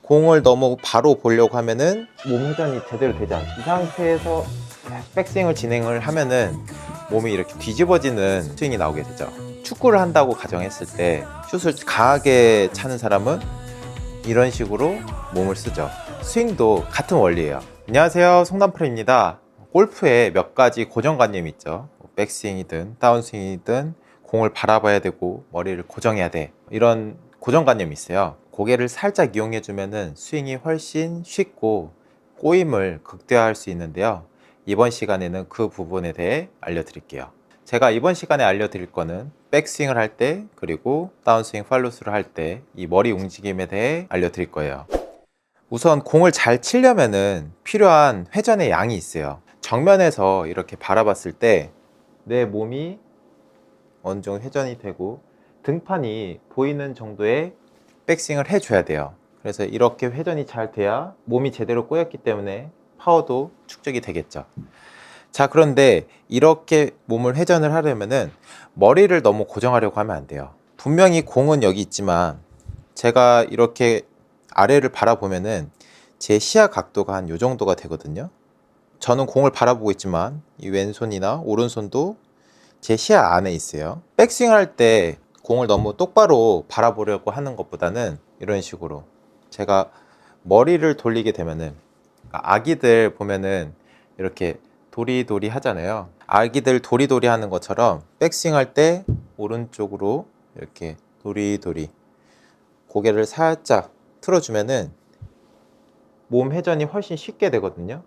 공을 너무 바로 보려고 하면은 몸 회전이 제대로 되지 않죠. 이 상태에서 백스윙을 진행을 하면은 몸이 이렇게 뒤집어지는 스윙이 나오게 되죠. 축구를 한다고 가정했을 때 슛을 강하게 차는 사람은 이런 식으로 몸을 쓰죠. 스윙도 같은 원리예요. 안녕하세요, 송단프로입니다. 골프에 몇 가지 고정관념이 있죠. 백스윙이든 다운스윙이든 공을 바라봐야 되고 머리를 고정해야 돼, 이런 고정관념이 있어요. 고개를 살짝 이용해 주면은 스윙이 훨씬 쉽고 꼬임을 극대화할 수 있는데요. 이번 시간에는 그 부분에 대해 알려드릴게요. 제가 이번 시간에 알려드릴 거는 백스윙을 할 때, 그리고 다운스윙 팔로스를 할 때 이 머리 움직임에 대해 알려드릴 거예요. 우선 공을 잘 치려면은 필요한 회전의 양이 있어요. 정면에서 이렇게 바라봤을 때 내 몸이 어느 정도 회전이 되고 등판이 보이는 정도의 백스윙을 해줘야 돼요. 그래서 이렇게 회전이 잘 돼야 몸이 제대로 꼬였기 때문에 파워도 축적이 되겠죠. 자, 그런데 이렇게 몸을 회전을 하려면은 머리를 너무 고정하려고 하면 안 돼요. 분명히 공은 여기 있지만 제가 이렇게 아래를 바라보면은 제 시야 각도가 한 요 정도가 되거든요. 저는 공을 바라보고 있지만 이 왼손이나 오른손도 제 시야 안에 있어요. 백스윙 할 때 공을 너무 똑바로 바라보려고 하는 것보다는 이런 식으로 제가 머리를 돌리게 되면은, 아기들 보면은 이렇게 도리도리 하잖아요. 아기들 도리도리 하는 것처럼 백스윙 할 때 오른쪽으로 이렇게 도리도리 고개를 살짝 틀어주면은 몸 회전이 훨씬 쉽게 되거든요.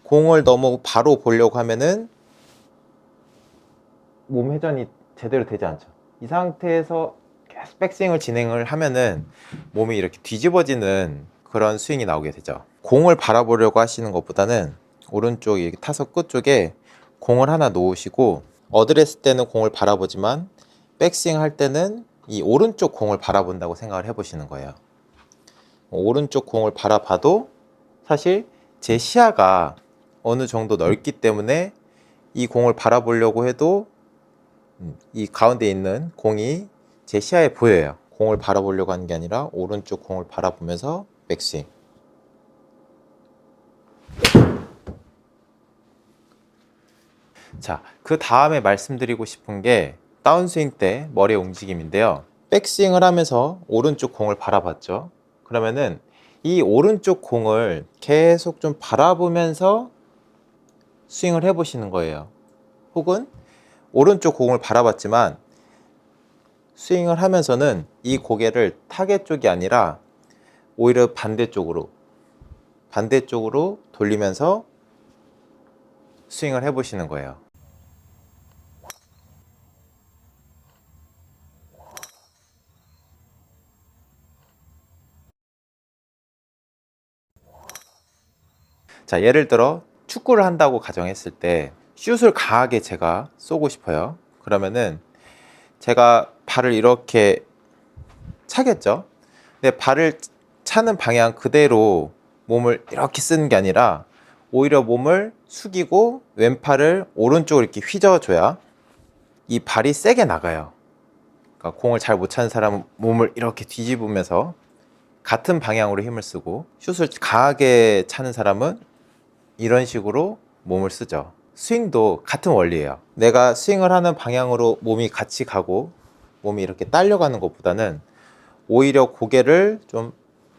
공을 너무 바로 보려고 하면은 몸 회전이 제대로 되지 않죠. 이 상태에서 계속 백스윙을 진행을 하면은 몸이 이렇게 뒤집어지는 그런 스윙이 나오게 되죠. 공을 바라보려고 하시는 것보다는 오른쪽 이렇게 타석 끝쪽에 공을 하나 놓으시고, 어드레스 때는 공을 바라보지만 백스윙 할 때는 이 오른쪽 공을 바라본다고 생각을 해보시는 거예요. 오른쪽 공을 바라봐도 사실 제 시야가 어느 정도 넓기 때문에 이 공을 바라보려고 해도 이 가운데 있는 공이 제 시야에 보여요. 공을 바라보려고 하는 게 아니라 오른쪽 공을 바라보면서 백스윙. 자, 그 다음에 말씀드리고 싶은 게 다운스윙 때 머리의 움직임인데요. 백스윙을 하면서 오른쪽 공을 바라봤죠. 그러면은 이 오른쪽 공을 계속 좀 바라보면서 스윙을 해보시는 거예요. 혹은 오른쪽 공을 바라봤지만 스윙을 하면서는 이 고개를 타겟 쪽이 아니라 오히려 반대쪽으로 돌리면서 스윙을 해보시는 거예요. 자, 예를 들어 축구를 한다고 가정했을 때 슛을 강하게 제가 쏘고 싶어요. 그러면은 제가 발을 이렇게 차겠죠. 근데 발을 차는 방향 그대로 몸을 이렇게 쓰는 게 아니라 오히려 몸을 숙이고 왼팔을 오른쪽으로 이렇게 휘저어줘야 이 발이 세게 나가요. 그러니까 공을 잘 못 차는 사람은 몸을 이렇게 뒤집으면서 같은 방향으로 힘을 쓰고, 슛을 강하게 차는 사람은 이런 식으로 몸을 쓰죠. 스윙도 같은 원리예요. 내가 스윙을 하는 방향으로 몸이 같이 가고 몸이 이렇게 딸려가는 것보다는 오히려 고개를 좀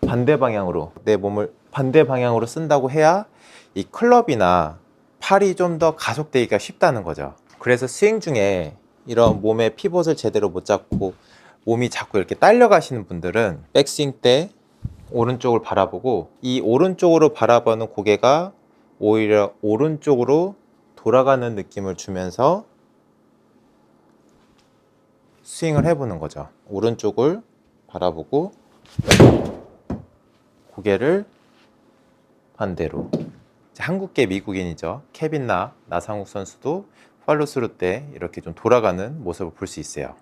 반대 방향으로, 내 몸을 반대 방향으로 쓴다고 해야 이 클럽이나 팔이 좀 더 가속되기가 쉽다는 거죠. 그래서 스윙 중에 이런 몸의 피벗을 제대로 못 잡고 몸이 자꾸 이렇게 딸려가시는 분들은 백스윙 때 오른쪽을 바라보고 이 오른쪽으로 바라보는 고개가 오히려 오른쪽으로 돌아가는 느낌을 주면서 스윙을 해보는 거죠. 오른쪽을 바라보고 고개를 반대로. 한국계 미국인이죠. 케빈 나상욱 선수도 팔로스루 때 이렇게 좀 돌아가는 모습을 볼 수 있어요.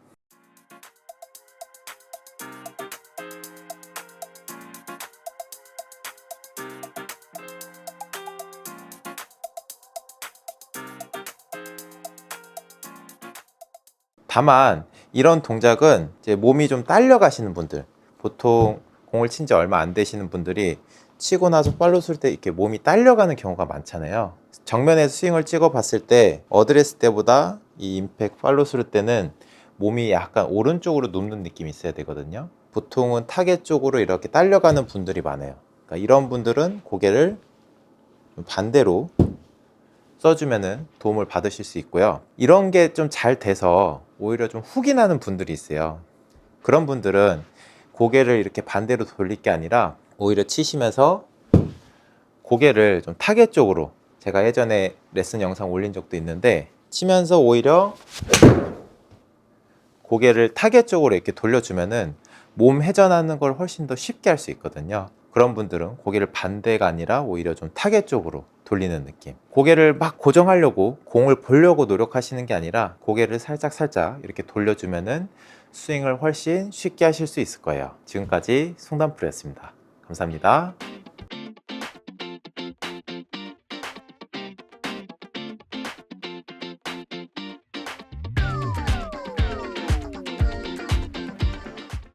다만 이런 동작은 이제 몸이 좀 딸려 가시는 분들, 보통 공을 친 지 얼마 안 되시는 분들이 치고 나서 팔로우 쓸 때 이렇게 몸이 딸려가는 경우가 많잖아요. 정면에서 스윙을 찍어 봤을 때 어드레스 때보다 이 임팩트 팔로우 쓸 때는 몸이 약간 오른쪽으로 눕는 느낌이 있어야 되거든요. 보통은 타겟 쪽으로 이렇게 딸려가는 분들이 많아요. 그러니까 이런 분들은 고개를 반대로 써주면 도움을 받으실 수 있고요. 이런 게 좀 잘 돼서 오히려 좀 훅이 나는 분들이 있어요. 그런 분들은 고개를 이렇게 반대로 돌릴 게 아니라 오히려 치시면서 고개를 좀 타겟 쪽으로, 제가 예전에 레슨 영상 올린 적도 있는데, 치면서 오히려 고개를 타겟 쪽으로 이렇게 돌려주면은 몸 회전하는 걸 훨씬 더 쉽게 할 수 있거든요. 그런 분들은 고개를 반대가 아니라 오히려 좀 타겟 쪽으로 돌리는 느낌. 고개를 막 고정하려고 공을 보려고 노력하시는 게 아니라 고개를 살짝 이렇게 돌려주면은 스윙을 훨씬 쉽게 하실 수 있을 거예요. 지금까지 송단프로였습니다. 감사합니다.